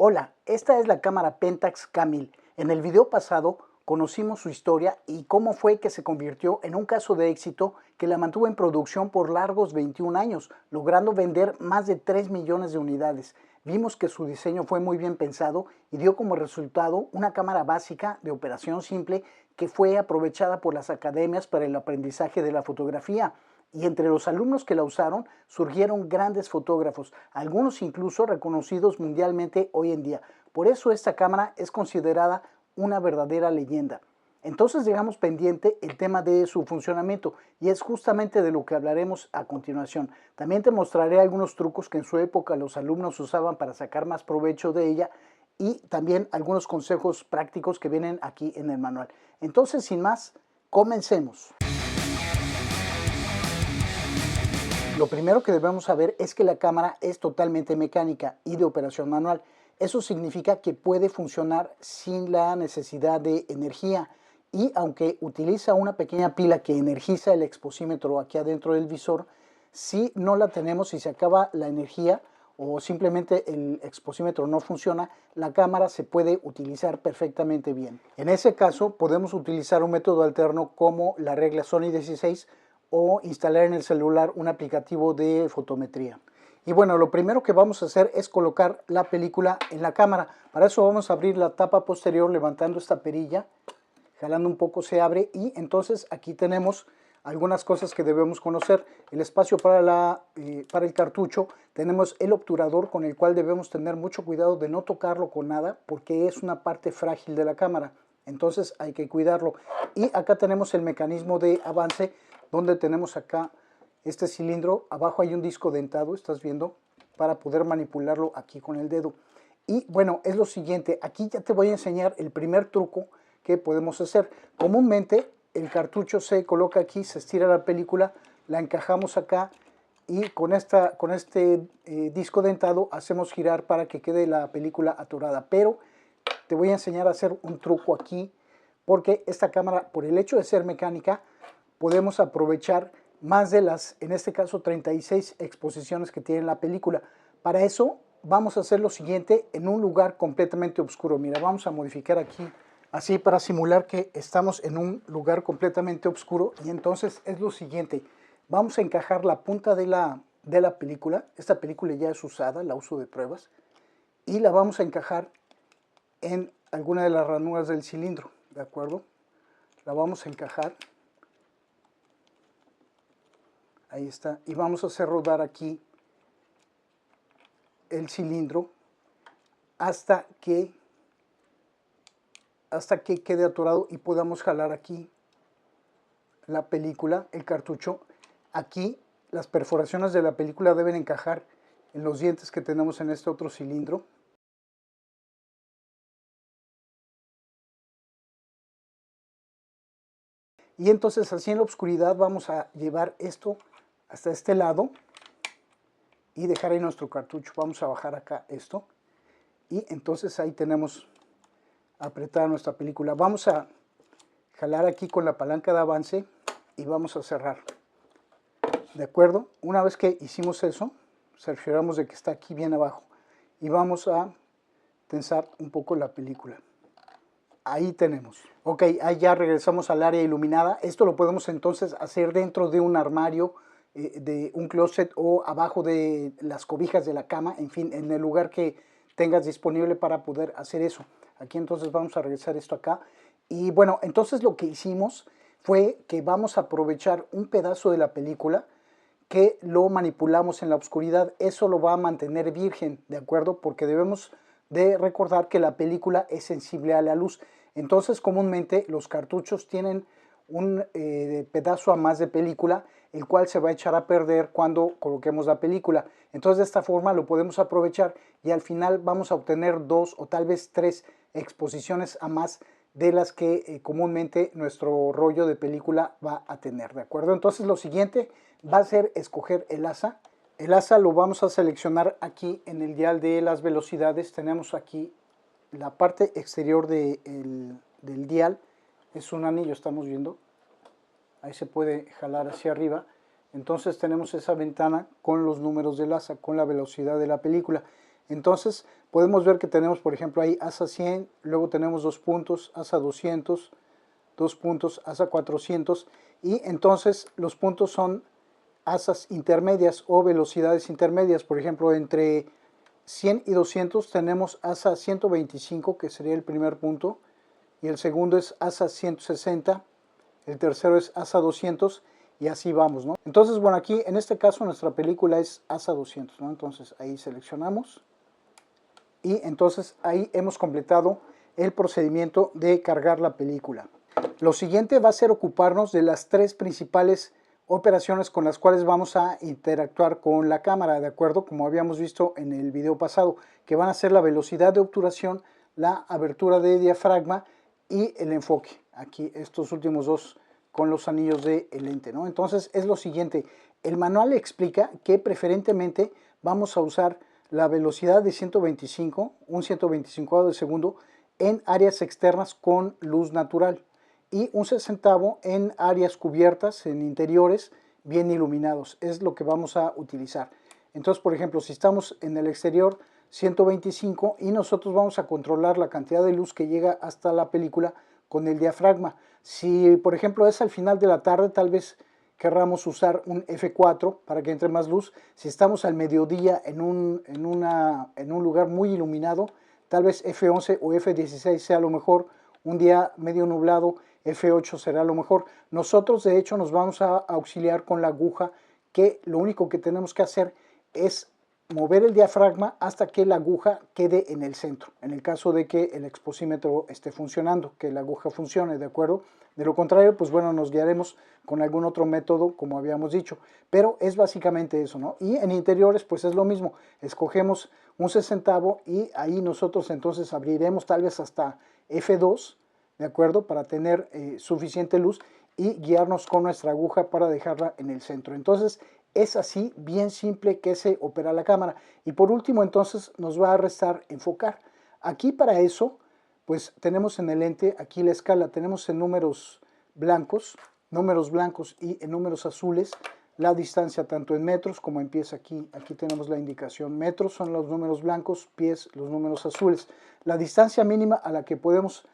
Hola, esta es la cámara Pentax K1000. En el video pasado conocimos su historia y cómo fue que se convirtió en un caso de éxito que la mantuvo en producción por largos 21 años, logrando vender más de 3 millones de unidades. Vimos que su diseño fue muy bien pensado y dio como resultado una cámara básica de operación simple que fue aprovechada por las academias para el aprendizaje de la fotografía. Y entre los alumnos que la usaron surgieron grandes fotógrafos, algunos incluso reconocidos mundialmente hoy en día. Por eso esta cámara es considerada una verdadera leyenda. Entonces dejamos pendiente el tema de su funcionamiento y es justamente de lo que hablaremos a continuación. También te mostraré algunos trucos que en su época los alumnos usaban para sacar más provecho de ella y también algunos consejos prácticos que vienen aquí en el manual. Entonces, sin más, comencemos. Lo primero que debemos saber es que la cámara es totalmente mecánica y de operación manual. Eso significa que puede funcionar sin la necesidad de energía y aunque utiliza una pequeña pila que energiza el exposímetro aquí adentro del visor, si no la tenemos y se acaba la energía o simplemente el exposímetro no funciona, la cámara se puede utilizar perfectamente bien. En ese caso podemos utilizar un método alterno como la regla Sony 16 o instalar en el celular un aplicativo de fotometría. Y bueno, lo primero que vamos a hacer es colocar la película en la cámara. Para eso vamos a abrir la tapa posterior levantando esta perilla, jalando un poco se abre y entonces aquí tenemos algunas cosas que debemos conocer. El espacio para el cartucho, tenemos el obturador con el cual debemos tener mucho cuidado de no tocarlo con nada porque es una parte frágil de la cámara, entonces hay que cuidarlo. Y acá tenemos el mecanismo de avance donde tenemos acá este cilindro, abajo hay un disco dentado, estás viendo, para poder manipularlo aquí con el dedo. Y bueno, es lo siguiente, aquí ya te voy a enseñar el primer truco que podemos hacer. Comúnmente el cartucho se coloca aquí, se estira la película, la encajamos acá y con este disco dentado hacemos girar para que quede la película atorada. Pero te voy a enseñar a hacer un truco aquí porque esta cámara, por el hecho de ser mecánica, podemos aprovechar más de las, en este caso, 36 exposiciones que tiene la película. Para eso vamos a hacer lo siguiente en un lugar completamente oscuro. Mira, vamos a modificar aquí así para simular que estamos en un lugar completamente oscuro y entonces es lo siguiente. Vamos a encajar la punta de la película. Esta película ya es usada, la uso de pruebas, y la vamos a encajar en alguna de las ranuras del cilindro, ¿de acuerdo? La vamos a encajar. Ahí está. Y vamos a hacer rodar aquí el cilindro hasta que quede atorado y podamos jalar aquí la película, el cartucho. Aquí las perforaciones de la película deben encajar en los dientes que tenemos en este otro cilindro. Y entonces así en la oscuridad vamos a llevar esto hasta este lado y dejar ahí nuestro cartucho. Vamos a bajar acá esto y entonces ahí tenemos apretada nuestra película. Vamos a jalar aquí con la palanca de avance y vamos a cerrar. ¿De acuerdo? Una vez que hicimos eso, cercioramos de que está aquí bien abajo y vamos a tensar un poco la película. Ahí tenemos. Ok, ahí ya regresamos al área iluminada. Esto lo podemos entonces hacer dentro de un armario, de un closet o abajo de las cobijas de la cama, en fin, en el lugar que tengas disponible para poder hacer eso. Aquí entonces vamos a regresar esto acá. Y bueno, entonces lo que hicimos fue que vamos a aprovechar un pedazo de la película que lo manipulamos en la oscuridad. Eso lo va a mantener virgen, ¿de acuerdo? Porque debemos de recordar que la película es sensible a la luz. Entonces, comúnmente los cartuchos tienen un pedazo a más de película, el cual se va a echar a perder cuando coloquemos la película. Entonces, de esta forma lo podemos aprovechar y al final vamos a obtener 2 o tal vez 3 exposiciones a más de las que comúnmente nuestro rollo de película va a tener, ¿de acuerdo? Entonces, lo siguiente va a ser escoger el asa. El asa lo vamos a seleccionar aquí en el dial de las velocidades. Tenemos aquí la parte exterior del dial. Es un anillo, estamos viendo. Ahí se puede jalar hacia arriba. Entonces tenemos esa ventana con los números del asa, con la velocidad de la película. Entonces podemos ver que tenemos, por ejemplo, ahí ASA 100, luego tenemos 2 puntos, ASA 200, 2 puntos, ASA 400, y entonces los puntos son asas intermedias o velocidades intermedias. Por ejemplo, entre 100 y 200 tenemos ASA 125, que sería el primer punto, y el segundo es ASA 160, el tercero es ASA 200, y así vamos, ¿no? Entonces, bueno, aquí en este caso nuestra película es ASA 200, ¿no? Entonces ahí seleccionamos, y entonces ahí hemos completado el procedimiento de cargar la película. Lo siguiente va a ser ocuparnos de las 3 principales operaciones con las cuales vamos a interactuar con la cámara, de acuerdo, como habíamos visto en el video pasado, que van a ser la velocidad de obturación, la abertura de diafragma y el enfoque. Aquí estos últimos dos con los anillos del lente, ¿no? Entonces es lo siguiente, el manual explica que preferentemente vamos a usar la velocidad de 125, un 125 de segundo en áreas externas con luz natural y un 60 en áreas cubiertas, en interiores bien iluminados. Es lo que vamos a utilizar. Entonces, por ejemplo, si estamos en el exterior, 125, y nosotros vamos a controlar la cantidad de luz que llega hasta la película con el diafragma. Si, por ejemplo, es al final de la tarde, tal vez querramos usar un F4 para que entre más luz. Si estamos al mediodía en un lugar muy iluminado, tal vez F11 o F16 sea lo mejor. Un día medio nublado, F8 será lo mejor. Nosotros, de hecho, nos vamos a auxiliar con la aguja, que lo único que tenemos que hacer es mover el diafragma hasta que la aguja quede en el centro, en el caso de que el exposímetro esté funcionando, que la aguja funcione, ¿de acuerdo? De lo contrario, pues bueno, nos guiaremos con algún otro método, como habíamos dicho, pero es básicamente eso, ¿no? Y en interiores, pues es lo mismo, escogemos un 60 y ahí nosotros entonces abriremos tal vez hasta F2, ¿de acuerdo? Para tener suficiente luz y guiarnos con nuestra aguja para dejarla en el centro. Entonces, es así, bien simple, que se opera la cámara. Y por último, entonces, nos va a restar enfocar. Aquí para eso, pues tenemos en el lente, aquí la escala, tenemos en números blancos y en números azules, la distancia tanto en metros como en pies. Aquí tenemos la indicación. Metros son los números blancos, pies los números azules. La distancia mínima a la que podemos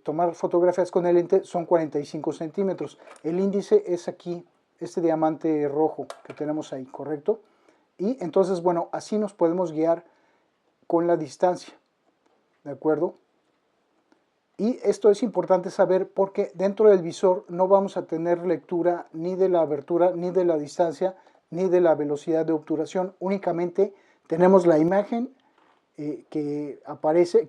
tomar fotografías con el lente son 45 centímetros. El índice es aquí, este diamante rojo que tenemos ahí, ¿correcto? Y entonces, bueno, así nos podemos guiar con la distancia, ¿de acuerdo? Y esto es importante saber porque dentro del visor no vamos a tener lectura ni de la abertura, ni de la distancia, ni de la velocidad de obturación. Únicamente tenemos la imagen que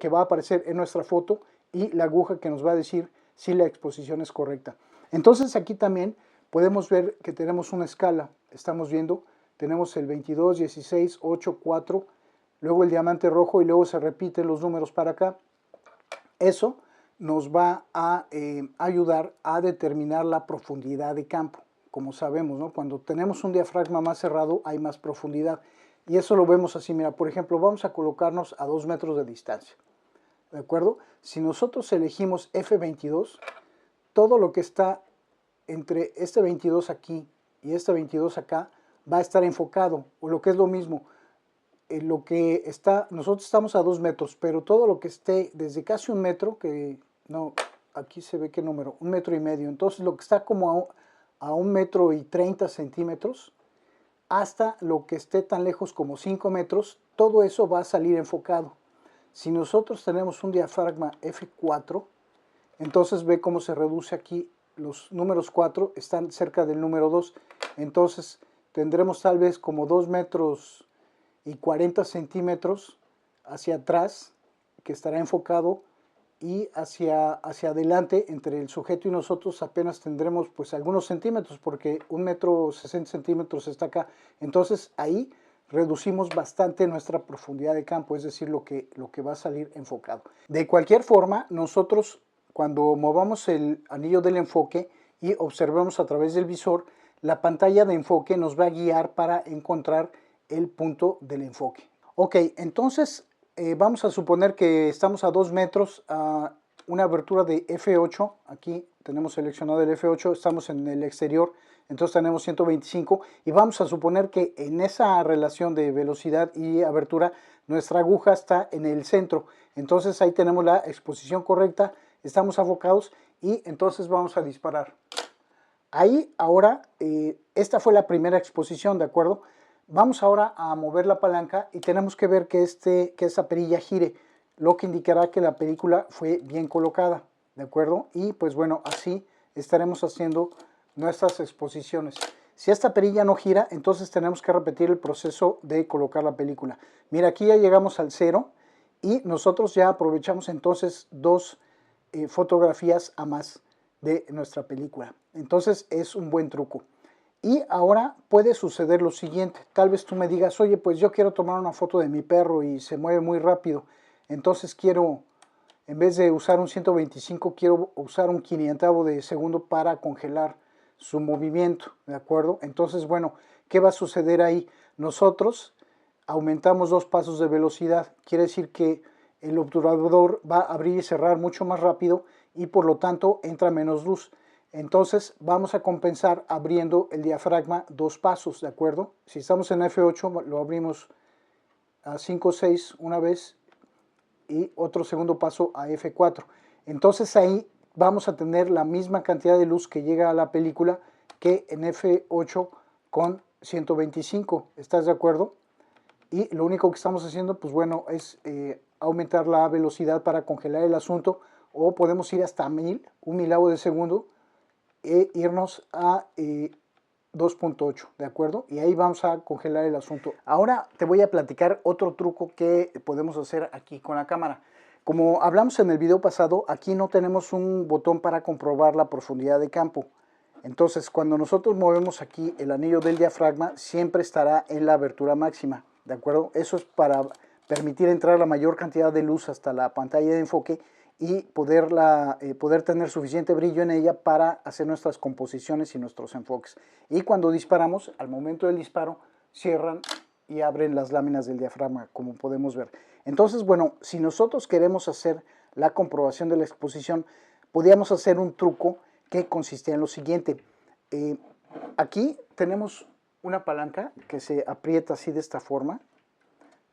va a aparecer en nuestra foto y la aguja que nos va a decir si la exposición es correcta. Entonces aquí también podemos ver que tenemos una escala. Estamos viendo, tenemos el 22, 16, 8, 4, luego el diamante rojo y luego se repiten los números para acá. Eso nos va a ayudar a determinar la profundidad de campo. Como sabemos, ¿no? Cuando tenemos un diafragma más cerrado hay más profundidad. Y eso lo vemos así, mira, por ejemplo, vamos a colocarnos a 2 metros de distancia. ¿De acuerdo? Si nosotros elegimos F22, todo lo que está entre este 22 aquí y este 22 acá va a estar enfocado, o lo que es lo mismo, lo que está, nosotros estamos a 2 metros, pero todo lo que esté desde casi 1 metro, que no, aquí se ve qué número, 1,5 metros, entonces lo que está como a 1,30 metros, hasta lo que esté tan lejos como 5 metros, todo eso va a salir enfocado. Si nosotros tenemos un diafragma F4, entonces ve cómo se reduce aquí, los números 4 están cerca del número 2, entonces tendremos tal vez como 2 metros y 40 centímetros hacia atrás, que estará enfocado, y hacia adelante, entre el sujeto y nosotros, apenas tendremos pues algunos centímetros, porque 1,60 metros está acá. Entonces ahí reducimos bastante nuestra profundidad de campo, es decir, lo que va a salir enfocado. De cualquier forma, nosotros cuando movamos el anillo del enfoque y observemos a través del visor, la pantalla de enfoque nos va a guiar para encontrar el punto del enfoque. Ok, entonces vamos a suponer que estamos a 2 metros, a una abertura de F8, aquí tenemos seleccionado el F8, estamos en el exterior, entonces tenemos 125 y vamos a suponer que en esa relación de velocidad y abertura nuestra aguja está en el centro. Entonces ahí tenemos la exposición correcta, estamos enfocados y entonces vamos a disparar. Ahí ahora, esta fue la primera exposición, ¿de acuerdo? Vamos ahora a mover la palanca y tenemos que ver que esta perilla gire, lo que indicará que la película fue bien colocada, ¿de acuerdo? Y pues bueno, así estaremos haciendo nuestras exposiciones. Si esta perilla no gira, entonces tenemos que repetir el proceso de colocar la película. Mira, aquí ya llegamos al 0 y nosotros ya aprovechamos entonces dos fotografías a más de nuestra película. Entonces es un buen truco. Y ahora puede suceder lo siguiente. Tal vez tú me digas, oye, pues yo quiero tomar una foto de mi perro y se mueve muy rápido. Entonces quiero, en vez de usar un 125, quiero usar un 500avo de segundo para congelar su movimiento, ¿de acuerdo? Entonces, bueno, ¿qué va a suceder ahí? Nosotros aumentamos 2 pasos de velocidad. Quiere decir que el obturador va a abrir y cerrar mucho más rápido y por lo tanto entra menos luz. Entonces vamos a compensar abriendo el diafragma 2 pasos, ¿de acuerdo? Si estamos en F8 lo abrimos a 5 o 6 una vez y otro segundo paso a F4. Entonces ahí vamos a tener la misma cantidad de luz que llega a la película que en F8 con 125. ¿Estás de acuerdo? Y lo único que estamos haciendo, pues bueno, es aumentar la velocidad para congelar el asunto, o podemos ir hasta 1000, un milavo de segundo, e irnos a 2.8, ¿de acuerdo? Y ahí vamos a congelar el asunto. Ahora te voy a platicar otro truco que podemos hacer aquí con la cámara. Como hablamos en el video pasado, aquí no tenemos un botón para comprobar la profundidad de campo. Entonces, cuando nosotros movemos aquí el anillo del diafragma, siempre estará en la abertura máxima, ¿de acuerdo? Eso es para permitir entrar la mayor cantidad de luz hasta la pantalla de enfoque y poder tener suficiente brillo en ella para hacer nuestras composiciones y nuestros enfoques. Y cuando disparamos, al momento del disparo, cierran y abren las láminas del diafragma, como podemos ver. Entonces, bueno, si nosotros queremos hacer la comprobación de la exposición, podríamos hacer un truco que consistía en lo siguiente. Aquí tenemos una palanca que se aprieta así de esta forma,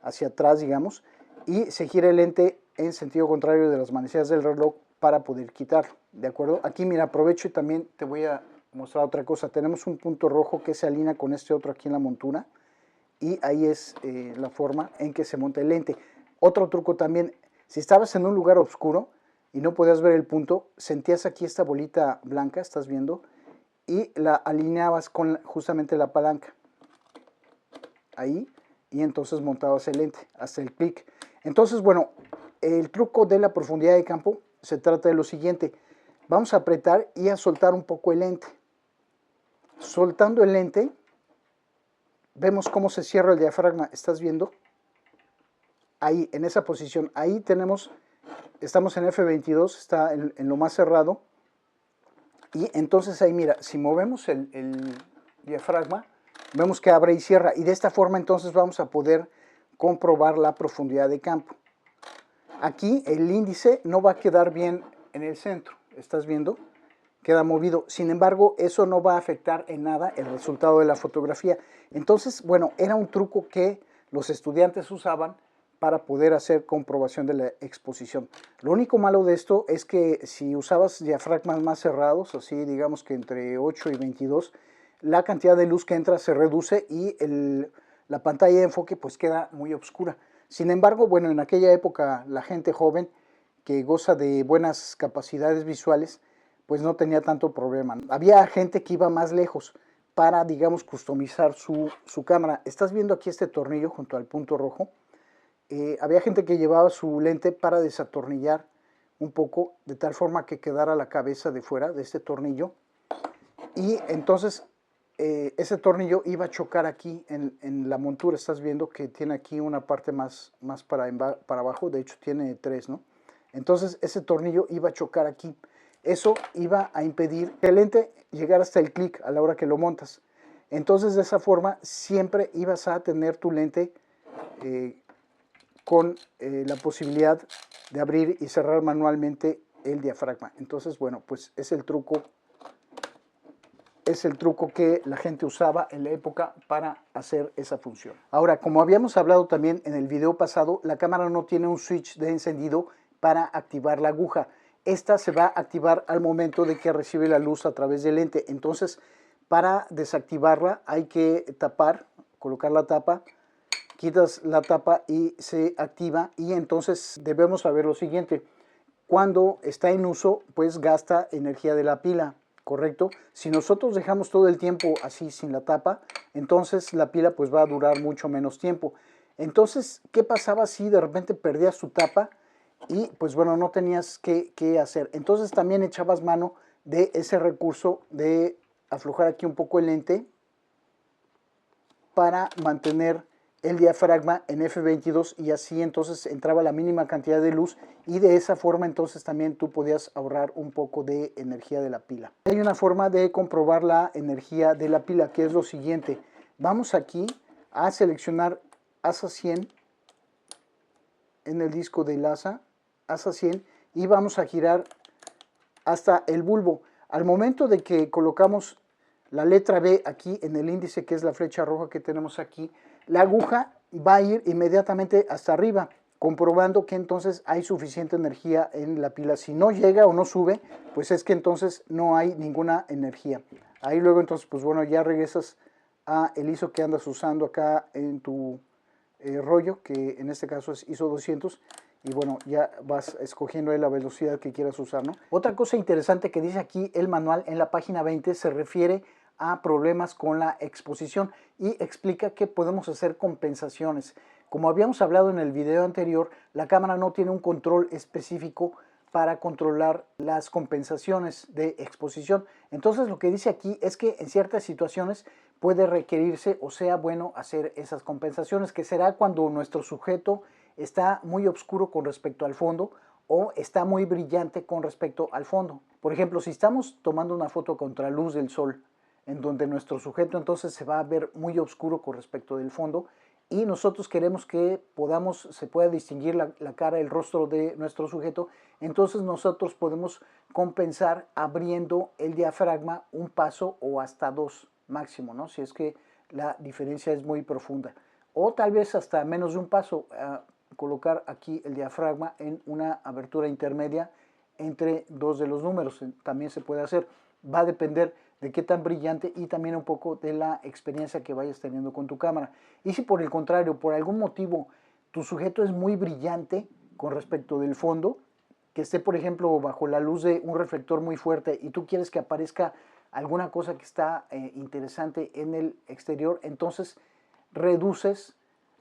hacia atrás, digamos, y se gira el lente en sentido contrario de las manecillas del reloj para poder quitarlo, ¿de acuerdo? Aquí, mira, aprovecho y también te voy a mostrar otra cosa. Tenemos un punto rojo que se alinea con este otro aquí en la montura, y ahí es la forma en que se monta el lente. Otro truco también, si estabas en un lugar oscuro y no podías ver el punto, sentías aquí esta bolita blanca, ¿estás viendo? Y la alineabas con justamente la palanca. Ahí, y entonces montabas el lente hasta el clic. Entonces, bueno, el truco de la profundidad de campo se trata de lo siguiente. Vamos a apretar y a soltar un poco el lente. Soltando el lente, vemos cómo se cierra el diafragma. ¿Estás viendo? Ahí, en esa posición. Ahí tenemos, estamos en F22, está en lo más cerrado. Y entonces ahí, mira, si movemos el diafragma, vemos que abre y cierra. Y de esta forma entonces vamos a poder comprobar la profundidad de campo. Aquí el índice no va a quedar bien en el centro. ¿Estás viendo? Queda movido. Sin embargo, eso no va a afectar en nada el resultado de la fotografía. Entonces, bueno, era un truco que los estudiantes usaban para poder hacer comprobación de la exposición. Lo único malo de esto es que si usabas diafragmas más cerrados, así digamos que entre 8 y 22, la cantidad de luz que entra se reduce y la pantalla de enfoque pues queda muy oscura. Sin embargo, bueno, en aquella época la gente joven que goza de buenas capacidades visuales, pues no tenía tanto problema. Había gente que iba más lejos para, digamos, customizar su cámara. ¿Estás viendo aquí este tornillo junto al punto rojo? Había gente que llevaba su lente para desatornillar un poco, de tal forma que quedara la cabeza de fuera de este tornillo. Y entonces ese tornillo iba a chocar aquí en la montura. Estás viendo que tiene aquí una parte más para abajo, de hecho tiene 3, ¿no? Entonces ese tornillo iba a chocar aquí. Eso iba a impedir que el lente llegara hasta el clic a la hora que lo montas. Entonces de esa forma siempre ibas a tener tu lente con la posibilidad de abrir y cerrar manualmente el diafragma. Entonces, bueno, pues es el truco es el truco que la gente usaba en la época para hacer esa función. Ahora, como habíamos hablado también en el video pasado, la cámara no tiene un switch de encendido para activar la aguja. Esta se va a activar al momento de que recibe la luz a través del lente. Entonces, para desactivarla hay que tapar, colocar la tapa, quitas la tapa y se activa. Y entonces debemos saber lo siguiente: cuando está en uso, pues gasta energía de la pila, ¿correcto? Si nosotros dejamos todo el tiempo así sin la tapa, entonces la pila pues va a durar mucho menos tiempo. Entonces, ¿qué pasaba si de repente perdías tu tapa y pues bueno, no tenías qué hacer? Entonces también echabas mano de ese recurso de aflojar aquí un poco el lente para mantener el diafragma en F22 y así entonces entraba la mínima cantidad de luz y de esa forma entonces también tú podías ahorrar un poco de energía de la pila. Hay una forma de comprobar la energía de la pila, que es lo siguiente: vamos aquí a seleccionar ASA 100 en el disco de ASA 100 y vamos a girar hasta el bulbo. Al momento de que colocamos la letra B aquí en el índice, que es la flecha roja que tenemos aquí, la aguja va a ir inmediatamente hasta arriba, comprobando que entonces hay suficiente energía en la pila. Si no llega o no sube, pues es que entonces no hay ninguna energía. Ahí luego entonces, pues bueno, ya regresas a el ISO que andas usando acá en tu rollo, que en este caso es ISO 200, y bueno, ya vas escogiendo la velocidad que quieras usar, ¿no? Otra cosa interesante que dice aquí el manual en la página 20 se refiere a problemas con la exposición y explica que podemos hacer compensaciones. Como habíamos hablado en el video anterior, la cámara no tiene un control específico para controlar las compensaciones de exposición. Entonces lo que dice aquí es que en ciertas situaciones puede requerirse o sea bueno hacer esas compensaciones, que será cuando nuestro sujeto está muy oscuro con respecto al fondo o está muy brillante con respecto al fondo. Por ejemplo, si estamos tomando una foto contra luz del sol, en donde nuestro sujeto entonces se va a ver muy oscuro con respecto del fondo, y nosotros queremos que se pueda distinguir la cara, el rostro de nuestro sujeto, entonces nosotros podemos compensar abriendo el diafragma un paso o hasta dos máximo, ¿no? Si es que la diferencia es muy profunda. O tal vez hasta menos de un paso, colocar aquí el diafragma en una abertura intermedia entre dos de los números, también se puede hacer. Va a depender de qué tan brillante y también un poco de la experiencia que vayas teniendo con tu cámara. Y si por el contrario, por algún motivo, tu sujeto es muy brillante con respecto del fondo, que esté por ejemplo bajo la luz de un reflector muy fuerte y tú quieres que aparezca alguna cosa que está interesante en el exterior, entonces reduces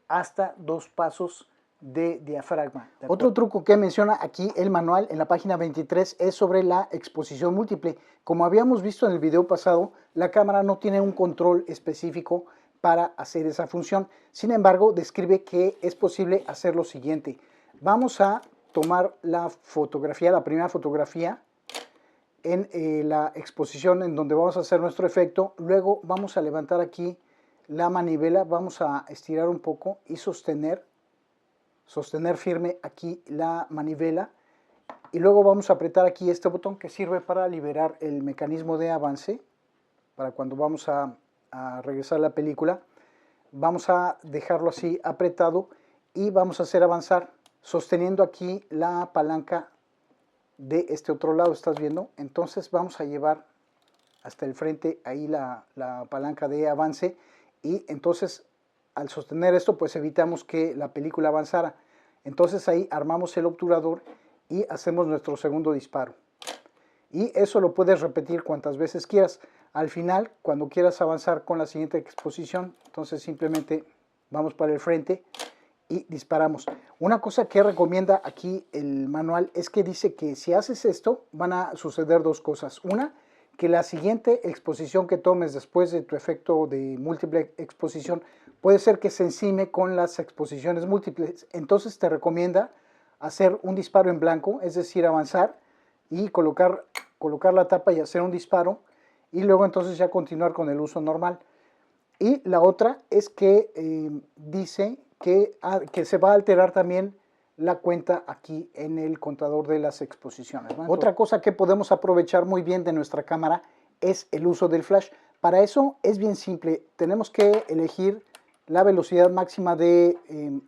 hasta 2 pasos de diafragma. Otro truco que menciona aquí el manual en la página 23 es sobre la exposición múltiple. Como habíamos visto en el video pasado, la cámara no tiene un control específico para hacer esa función. Sin embargo, describe que es posible hacer lo siguiente. Vamos a tomar la fotografía, la primera fotografía en la exposición en donde vamos a hacer nuestro efecto. Luego vamos a levantar aquí la manivela, vamos a estirar un poco y sostener firme aquí la manivela, y luego vamos a apretar aquí este botón que sirve para liberar el mecanismo de avance para cuando vamos a regresar la película. Vamos a dejarlo así apretado y vamos a hacer avanzar sosteniendo aquí la palanca de este otro lado, ¿estás viendo? Entonces vamos a llevar hasta el frente ahí la palanca de avance, y entonces al sostener esto pues evitamos que la película avanzara. Entonces ahí armamos el obturador y hacemos nuestro segundo disparo. Y eso lo puedes repetir cuantas veces quieras. Al final, cuando quieras avanzar con la siguiente exposición, entonces simplemente vamos para el frente y disparamos. Una cosa que recomienda aquí el manual es que dice que si haces esto van a suceder dos cosas. Una, que la siguiente exposición que tomes después de tu efecto de múltiple exposición puede ser que se encime con las exposiciones múltiples. Entonces te recomienda hacer un disparo en blanco, es decir, avanzar y colocar la tapa y hacer un disparo, y luego entonces ya continuar con el uso normal. Y la otra es que dice que se va a alterar también la cuenta aquí en el contador de las exposiciones, ¿no? Otra cosa que podemos aprovechar muy bien de nuestra cámara es el uso del flash. Para eso es bien simple, tenemos que elegir la velocidad máxima de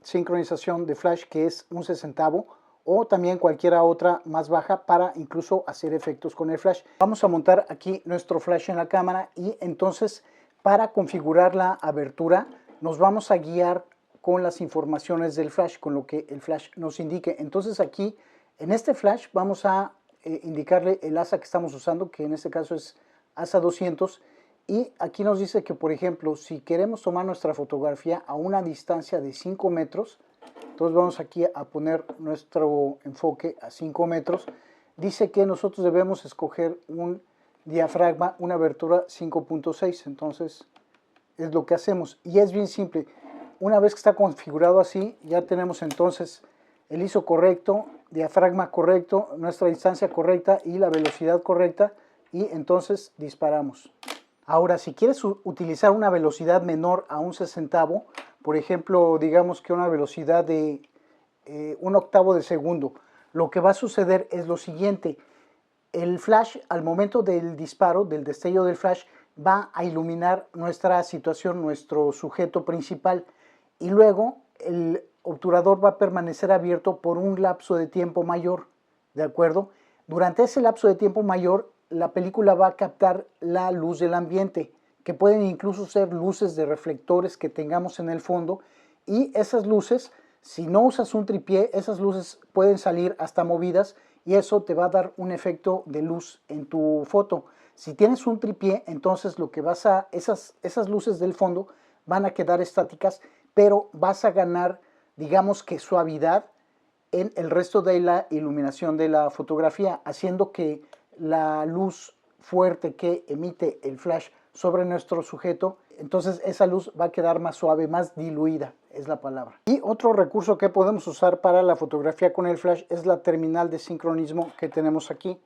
sincronización de flash, que es 1/60, o también cualquiera otra más baja para incluso hacer efectos con el flash. Vamos a montar aquí nuestro flash en la cámara y entonces para configurar la abertura nos vamos a guiar con las informaciones del flash, con lo que el flash nos indique. Entonces aquí en este flash vamos a indicarle el ASA que estamos usando, que en este caso es ASA 200, y aquí nos dice que, por ejemplo, si queremos tomar nuestra fotografía a una distancia de 5 metros, entonces vamos aquí a poner nuestro enfoque a 5 metros. Dice que nosotros debemos escoger un diafragma, una abertura 5.6. Entonces es lo que hacemos. Y es bien simple. Una vez que está configurado así, ya tenemos entonces el ISO correcto, diafragma correcto, nuestra distancia correcta y la velocidad correcta. Y entonces disparamos. Ahora, si quieres utilizar una velocidad menor a 1/60, por ejemplo, digamos que una velocidad de 1/8 de segundo, lo que va a suceder es lo siguiente. El flash, al momento del disparo, del destello del flash, va a iluminar nuestra situación, nuestro sujeto principal, y luego el obturador va a permanecer abierto por un lapso de tiempo mayor, ¿de acuerdo? Durante ese lapso de tiempo mayor, la película va a captar la luz del ambiente, que pueden incluso ser luces de reflectores que tengamos en el fondo, y esas luces, si no usas un tripié, esas luces pueden salir hasta movidas y eso te va a dar un efecto de luz en tu foto. Si tienes un tripié, entonces lo que esas luces del fondo van a quedar estáticas, pero vas a ganar, digamos que suavidad en el resto de la iluminación de la fotografía, haciendo que la luz fuerte que emite el flash sobre nuestro sujeto, entonces esa luz va a quedar más suave, más diluida, es la palabra. Y otro recurso que podemos usar para la fotografía con el flash es la terminal de sincronismo que tenemos aquí.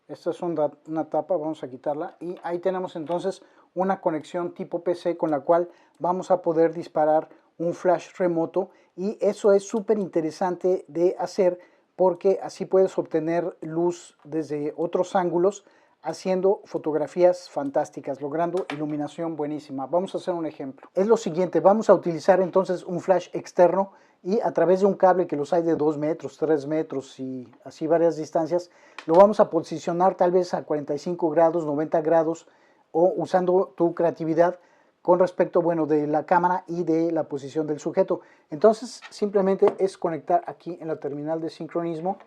Esta es una tapa, vamos a quitarla, y ahí tenemos entonces una conexión tipo PC con la cual vamos a poder disparar un flash remoto, y eso es súper interesante de hacer porque así puedes obtener luz desde otros ángulos haciendo fotografías fantásticas, logrando iluminación buenísima. Vamos a hacer un ejemplo. Es lo siguiente, vamos a utilizar entonces un flash externo y a través de un cable que los hay de 2 metros, 3 metros y así varias distancias, lo vamos a posicionar tal vez a 45 grados, 90 grados o usando tu creatividad con respecto, bueno, de la cámara y de la posición del sujeto. Entonces simplemente es conectar aquí en la terminal de sincronismo.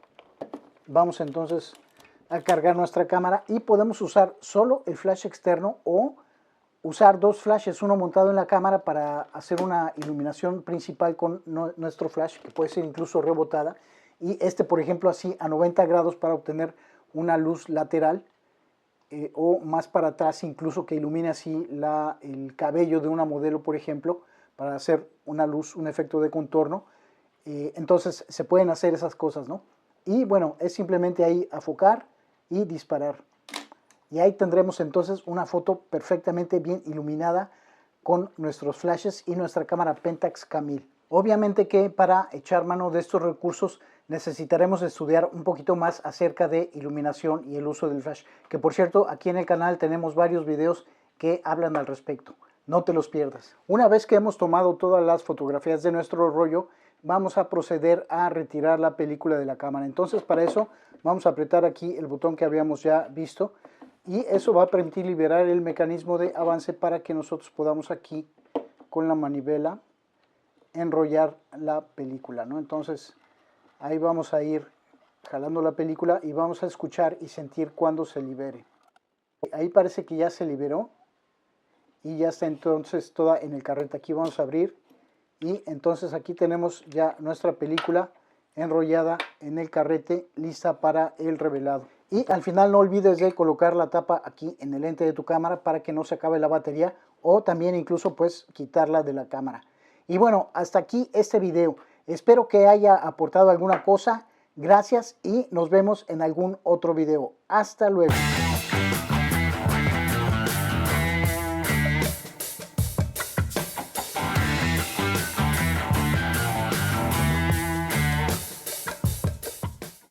Vamos entonces a cargar nuestra cámara y podemos usar solo el flash externo o usar dos flashes, uno montado en la cámara para hacer una iluminación principal con nuestro flash, que puede ser incluso rebotada, y este, por ejemplo, así a 90 grados para obtener una luz lateral, o más para atrás incluso, que ilumine así el cabello de una modelo, por ejemplo, para hacer una luz, un efecto de contorno. Entonces se pueden hacer esas cosas, ¿no? Y bueno, es simplemente ahí enfocar y disparar. Y ahí tendremos entonces una foto perfectamente bien iluminada con nuestros flashes y nuestra cámara Pentax K1000. Obviamente que para echar mano de estos recursos necesitaremos estudiar un poquito más acerca de iluminación y el uso del flash, que por cierto aquí en el canal tenemos varios videos que hablan al respecto. No te los pierdas. Una vez que hemos tomado todas las fotografías de nuestro rollo, vamos a proceder a retirar la película de la cámara. Entonces para eso vamos a apretar aquí el botón que habíamos ya visto, y eso va a permitir liberar el mecanismo de avance para que nosotros podamos aquí con la manivela enrollar la película, ¿no? Entonces ahí vamos a ir jalando la película y vamos a escuchar y sentir cuando se libere. Ahí parece que ya se liberó y ya está entonces toda en el carrete. Aquí vamos a abrir y entonces aquí tenemos ya nuestra película enrollada en el carrete, lista para el revelado. Y al final no olvides de colocar la tapa aquí en el lente de tu cámara para que no se acabe la batería, o también incluso pues quitarla de la cámara. Y bueno, hasta aquí este video. Espero que haya aportado alguna cosa. Gracias y nos vemos en algún otro video. Hasta luego.